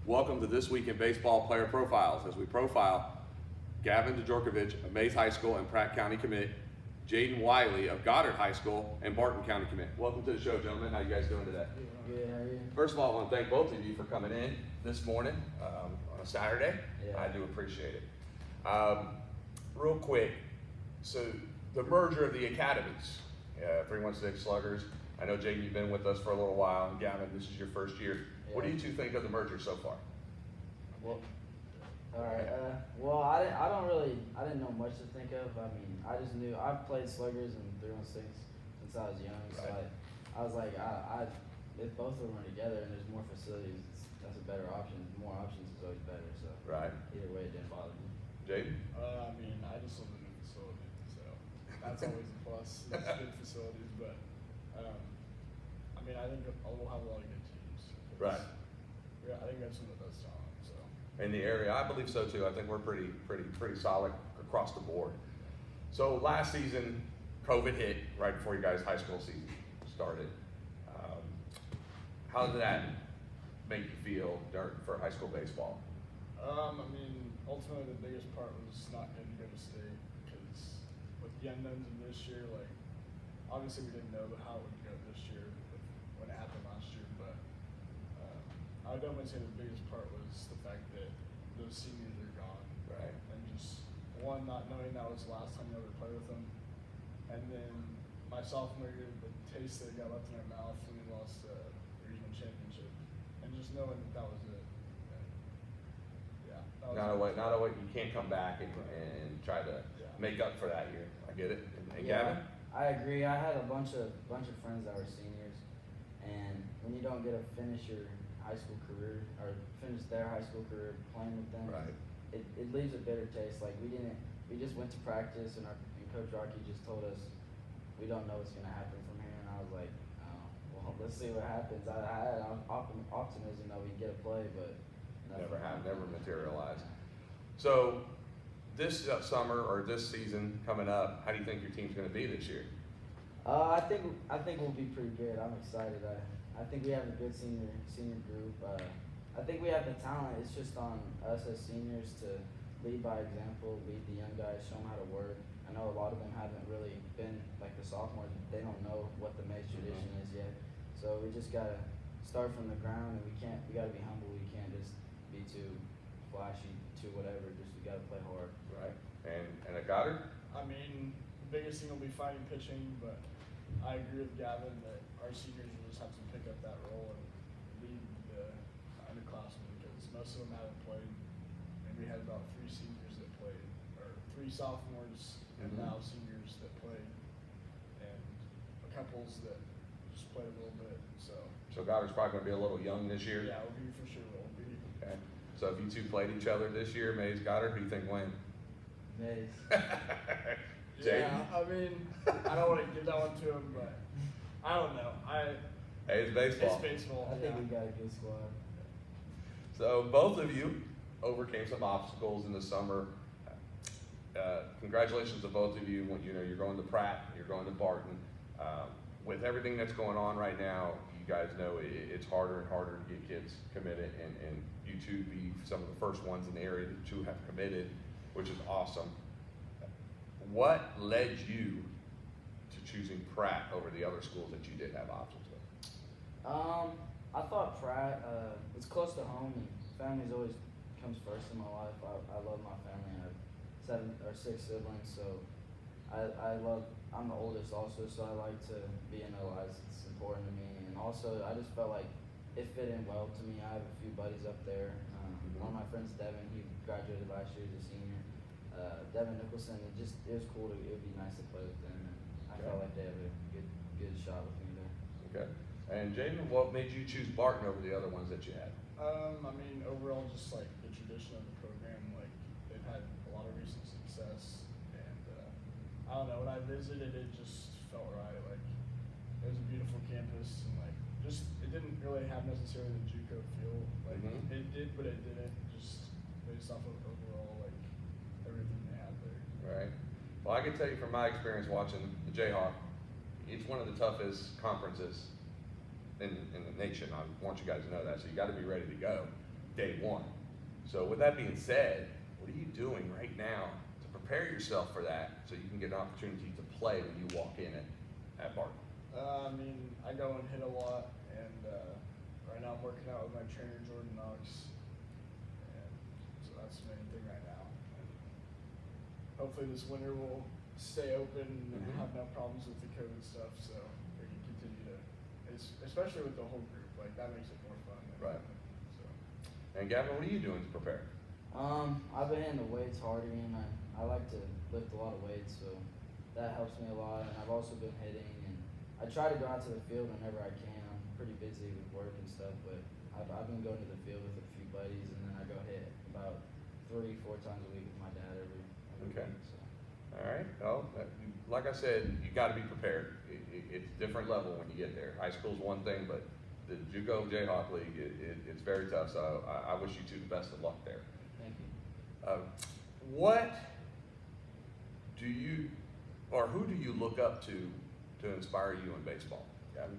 Welcome to This Week in Baseball Player Profiles, as we profile Gavin Djurovic of Maize High School and Pratt County commit, Jaden Wiley of Goddard High School and Barton County commit. Welcome to the show, gentlemen. How you guys doing today? Good, how are you? First of all, I want to thank both of you for coming in this morning on a Saturday. Yeah. I do appreciate it. Real quick, so the merger of the academies, 316 Sluggers. I know, Jaden, you've been with us for a little while, and Gavin, this is your first year. Yeah. What do you two think of the merger so far? Well, all right. Well, I didn't know much to think of. I mean, I just knew I've played sluggers and 316 since I was young. So Right. I was like, if both of them are together and there's more facilities, that's a better option. More options is always better. So Right. either way, it didn't bother me. Jaden? I mean, I just live in a new facility, so that's always a plus. It's good facilities, but I mean, I think we'll have a lot of good teams. Right. Yeah, I think we have some of the best talent. So In the area, I believe so too. I think we're pretty solid across the board. So last season, COVID hit right before you guys' high school season started. How did that make you feel for high school baseball? I mean, ultimately the biggest part was not getting to go to state because with the unknowns of this year, like obviously we didn't know how it would go this year when it happened last year, but I would definitely say the biggest part was the fact that those seniors are gone. Right. And just one, not knowing that was the last time you ever played with them, and then my sophomore year, the taste that got left in our mouth when we lost the regional championship, and just knowing that was it. And yeah. That was Not a way you can't come back and try to make up for that year. I get it. And Gavin? I agree. I had a bunch of friends that were seniors, and when you don't get to finish your high school career or finish their high school career playing with them, Right. it leaves a bitter taste. Like we just went to practice, and Coach Rocky just told us we don't know what's gonna happen from here, and I was like, oh, well, let's see what happens. I had optimism that we'd get a play, but Never materialized. So this summer or this season coming up, how do you think your team's going to be this year? I think we'll be pretty good. I'm excited. I think we have a good senior group. I think we have the talent. It's just on us as seniors to lead by example, lead the young guys, show them how to work. I know a lot of them haven't really been like the sophomores. They don't know what the Maize tradition is yet. So we just gotta start from the ground, and we gotta be humble. We can't just be too flashy, too whatever. Just we gotta play hard. Right. And at Goddard? I mean, the biggest thing will be finding pitching, but I agree with Gavin that our seniors will just have to pick up that role and lead the underclassmen because most of them haven't played, and we had about 3 seniors that played, or 3 sophomores and now seniors that played, and a couples that just played a little bit. So Goddard's probably going to be a little young this year. yeah, we'll be for sure. We'll be. Okay. So if you two played each other this year, Maize, Goddard, who do you think win? Maize. Jaden? Yeah, I mean, I don't want to give that one to him, but I don't know. Hey, it's baseball. It's baseball. I think we got a good squad. So both of you overcame some obstacles in the summer. Congratulations to both of you. You're going to Pratt, you're going to Barton. With everything that's going on right now, you guys know it's harder and harder to get kids committed, and you two be some of the first ones in the area to have committed, which is awesome. What led you to choosing Pratt over the other schools that you did have options with? I thought Pratt, it's close to home, and family's always comes first in my life. I love my family. I have 7 or 6 siblings, so I'm the oldest also, so I like to be in their lives. It's important to me, and also I just felt like it fit in well to me. I have a few buddies up there. One of my friends, Devin, he graduated last year as a senior. Devin Nicholson, it was cool. It would be nice to play with them, and I felt like they have a good shot with me there. Okay. And Jaden, what made you choose Barton over the other ones that you had? I mean, overall, just like the tradition of the program, like they've had a lot of recent success, and I don't know. When I visited, it just felt right. Like it was a beautiful campus, and like just it didn't really have necessarily the JUCO feel. Like it did, but it didn't. Just based off of overall like everything they had there. Right. Well, I can tell you from my experience watching the Jayhawk, it's one of the toughest conferences in the nation. I want you guys to know that, so you got to be ready to go. day one. So with that being said, what are you doing right now to prepare yourself for that so you can get an opportunity to play when you walk in at Barton? I mean, I go and hit a lot, and right now I'm working out with my trainer, Jordan Knox, and so that's the main thing right now. And hopefully this winter will stay open and have no problems with the COVID stuff, so we can continue to, especially with the whole group, like that makes it more fun. Right. So. And Gavin, what are you doing to prepare? I've been hitting the weights harder, and I like to lift a lot of weights, so that helps me a lot. And I've also been hitting, and I try to go out to the field whenever I can. I'm pretty busy with work and stuff, but I've been going to the field with a few buddies, and then I go hit about 3-4 times a week with my dad every Okay. week. So. All right. Well, like I said, you got to be prepared. It's a different level when you get there. High school's one thing, but the JUCO Jayhawk League, it's very tough. So I wish you two the best of luck there. Thank you. What do you, or who do you look up to inspire you in baseball, Gavin?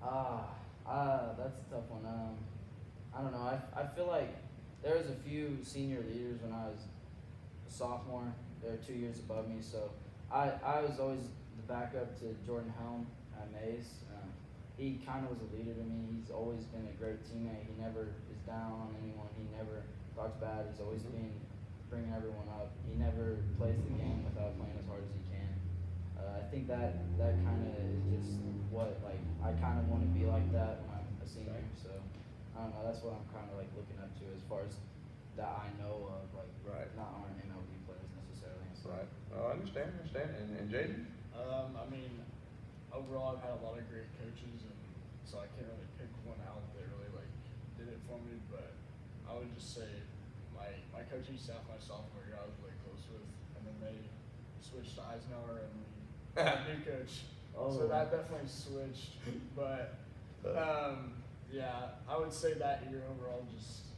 That's a tough one. I don't know. I feel like there was a few senior leaders when I was a sophomore. They're 2 years above me, so I was always the backup to Jordan Helm at Maize. He kind of was a leader to me. He's always been a great teammate. He never is down on anyone. He never talks bad. He's always bringing everyone up. He never plays the game without playing as hard as he can. I think that kind of is just what, like, I kind of want to be like that when I'm a senior. So I don't know. That's what I'm kind of like looking up to as far as that I know of, like, Right. not aren't MLB players necessarily. So. Right. Well, I understand. And Jaden? I mean, overall, I've had a lot of great coaches, and so I can't really pick one out that really like did it for me. But I would just say my coaching staff my sophomore year I was really close with, and then they switched to Eisenhower, and we had a new coach. Oh. So that definitely switched. But yeah, I would say that year overall just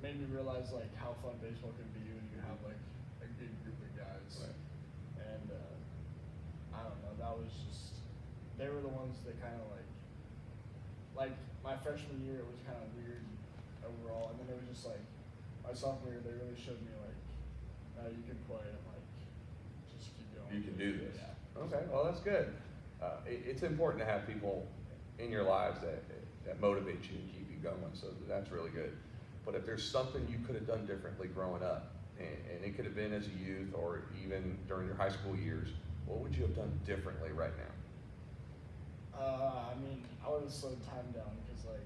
made me realize like how fun baseball can be when you have like a good group of guys. Right. And I don't know, that was just, they were the ones that kind of like my freshman year it was kind of weird overall, and then it was just like my sophomore year they really showed me like you can play and like just keep going. You can do this. Yeah. Okay, well, that's good. It's important to have people in your lives that motivate you and keep you going, so that's really good. But if there's something you could have done differently growing up, and it could have been as a youth or even during your high school years, what would you have done differently right now? I mean, I would have slowed time down because, like,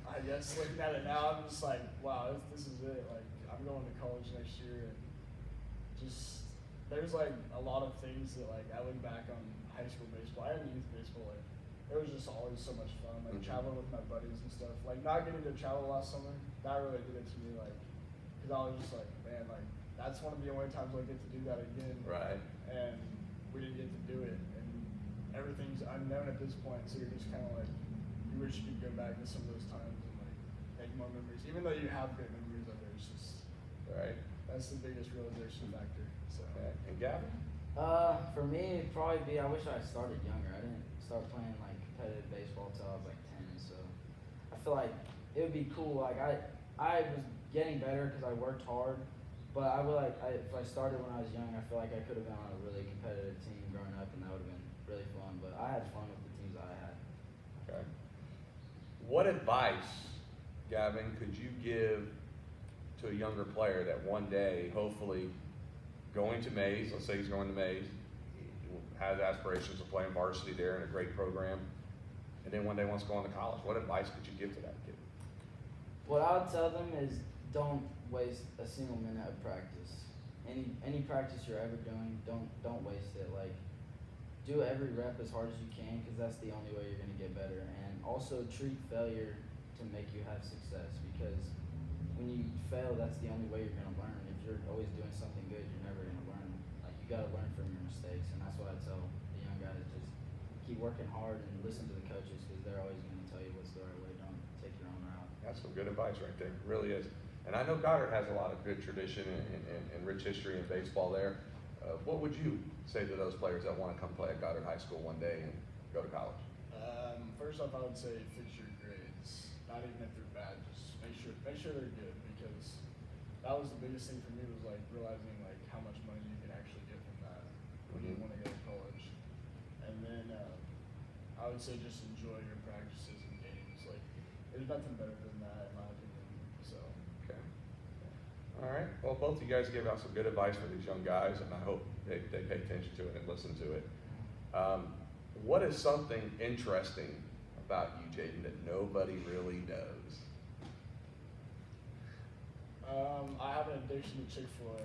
I guess looking at it now, I'm just like, wow, this is it. Like, I'm going to college next year, and just there's like a lot of things that like I look back on high school baseball and youth baseball, like it was just always so much fun. Like traveling with my buddies and stuff. Like not getting to travel last summer, that really did it to me. Like, because I was just like, man, like that's one of the only times I get to do that again. Right. And we didn't get to do it, and everything's unknown at this point. So you're just kind of like, you wish you could go back to some of those times and like make more memories. Even though you have great memories of it, it's just Right. that's the biggest realization factor. So. Okay. And Gavin? For me, it'd probably be, I wish I started younger. I didn't start playing like competitive baseball till I was like 10, so I feel like it would be cool. Like I was getting better because I worked hard, but I would if I started when I was young, I feel like I could have been on a really competitive team growing up, and that would have been really fun. But I had fun with the teams I had. Okay. What advice, Gavin, could you give to a younger player that one day, hopefully, going to Maize, let's say he's going to Maize, he has aspirations of playing varsity there in a great program, and then one day wants to go on to college. What advice could you give to that kid? What I would tell them is don't waste a single minute of practice. Any practice you're ever doing, don't waste it. Like, do every rep as hard as you can, because that's the only way you're going to get better. And also treat failure to make you have success, because when you fail, that's the only way you're going to learn. If you're always doing something good, you're never going to learn. Like, you got to learn from your mistakes, and that's what I tell the young guys. Just keep working hard and listen to the coaches, because they're always going to tell you what's the right way. Don't take your own route. That's some good advice right there. It really is. And I know Goddard has a lot of good tradition and rich history in baseball there. What would you say to those players that want to come play at Goddard High School one day and go to college? First off, I would say fix your grades. Not even if they're bad, just make sure sure they're good because that was the biggest thing for me was like realizing like how much money you can actually get from that when you want to go to college. And then I would say just enjoy your practices and games. Like there's nothing better than that in my opinion. So. Okay. All right. Well, both of you guys gave out some good advice for these young guys, and I hope they pay attention to it and listen to it. What is something interesting about you, Jaden, that nobody really knows? I have an addiction to Chick-Fil-A.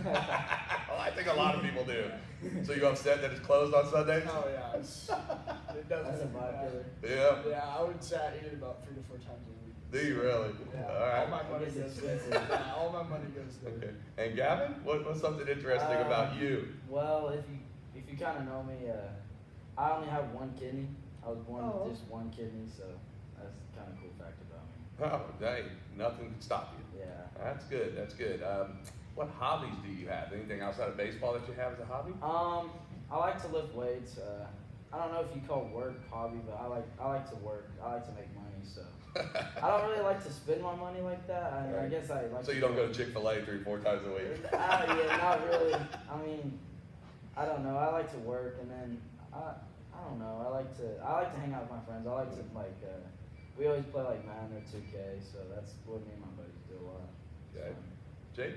Well, I think a lot of people do. So you upset that it's closed on Sundays? Oh yeah, it does. That's a make me vibe mad. killer. Yeah. Yeah, I would say I eat it about 3 to 4 times a week. Do you really? Yeah. All right. All my money It's goes there. expensive. Yeah, all my money goes there. Okay. And Gavin, what's something interesting about you? Well, if you kind of know me, I only have one kidney. I was born with just one kidney, so that's kind of cool fact about me. Oh, dang, nothing can stop you. Yeah. That's good. That's good. What hobbies do you have? Anything outside of baseball that you have as a hobby? I like to lift weights. I don't know if you call work hobby, but I like to work. I like to make money, so I don't really like to spend my money like that. I guess I like. So you don't go to Chick-Fil-A 3-4 times a week? Yeah, not really. I mean, I don't know. I like to work, and then I don't know. I like to hang out with my friends. I like to we always play like Madden or 2K, so that's what me and my buddies do a lot. Okay. Jake?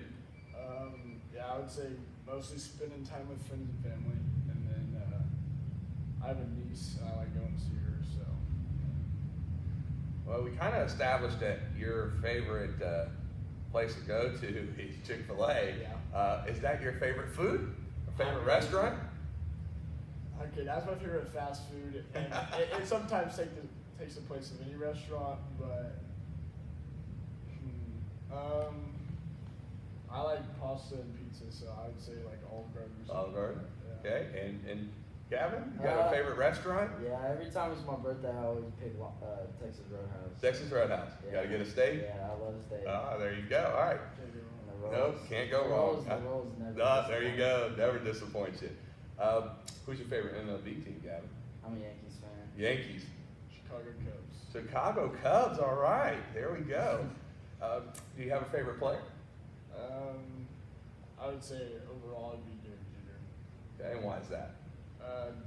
Yeah, I would say mostly spending time with friends and family, and then I have a niece, and I like going to see her, so. Well, we kind of established that your favorite place to go to is Chick-fil-A. Yeah. Is that your favorite food? Favorite restaurant? Okay, that's my favorite fast food, and it sometimes takes the place of any restaurant, but I like pasta and pizza, so I would say like Olive Garden or something. Olive Garden. Yeah. Okay. And Gavin, you got a favorite restaurant? Yeah, every time it's my birthday, I always pick Texas Roadhouse. Texas Roadhouse. You got to get a steak? Yeah, I love a steak. Ah, there you go. All right. Can't go wrong. And the rolls. Nope, can't go The wrong. rolls never. There you go. Never disappoints you. Who's your favorite MLB team, Gavin? I'm a Yankees fan. Yankees. Chicago Cubs. Chicago Cubs. All right. There we go. Do you have a favorite player? I would say overall it'd be Derek Jeter. Okay, and why is that?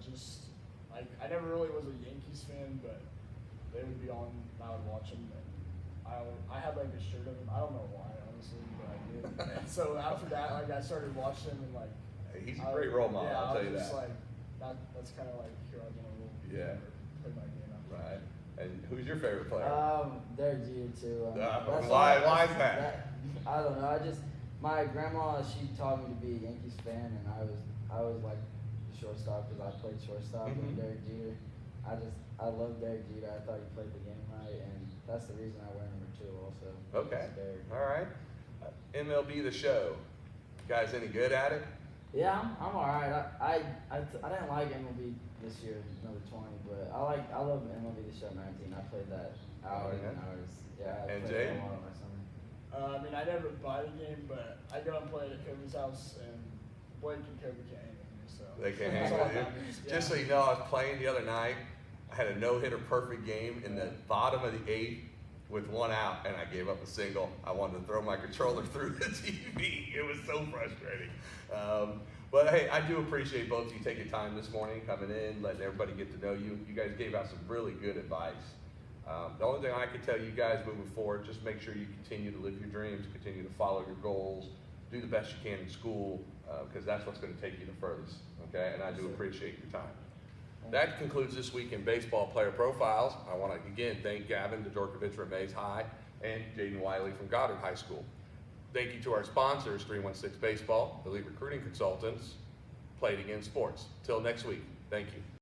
Just like I never really was a Yankees fan, but they would be on, and I would watch them, and I had like a shirt of him. I don't know why, honestly, but I did. And so after that, like I started watching and like. He's a great role model. Yeah, I'll tell you I was just that. like that's kind of like who I was gonna roll. Yeah. Play my game out. Right. And who's your favorite player? Derek Jeter too. Why is that? I don't know. My grandma, she taught me to be a Yankees fan, and I was like the shortstop because I played shortstop with Derek Jeter. I love Derek Jeter. I thought he played the game right, and that's the reason I wear number 2 also. Okay. Derek. All right. MLB The Show. You guys any good at it? Yeah, I'm alright. I didn't like MLB this year, number 20, but I love MLB The Show 19. I played that hours and hours. Yeah, I And played Jay? that a lot of my summer. I mean, I never buy the game, but I go and play it at Kobe's house, and Blake and Kobe can't hang with me, so. They can't hang that's all with you. that matters. Just so you know, I was playing the other night. I had a no-hitter perfect game in the bottom of the 8th with 1 out, and I gave up a single. I wanted to throw my controller through the TV. It was so frustrating. But hey, I do appreciate both of you taking time this morning, coming in, letting everybody get to know you. You guys gave out some really good advice. The only thing I can tell you guys moving forward, just make sure you continue to live your dreams, continue to follow your goals, do the best you can in school, because that's what's going to take you the furthest, okay? And I do appreciate your time. That concludes this week in baseball player profiles. I want to again thank Gavin Djurovic from Maize High and Jaden Wiley from Goddard High School. Thank you to our sponsors, 316 Baseball, Elite Recruiting Consultants, Play It Again Sports. Till next week, thank you.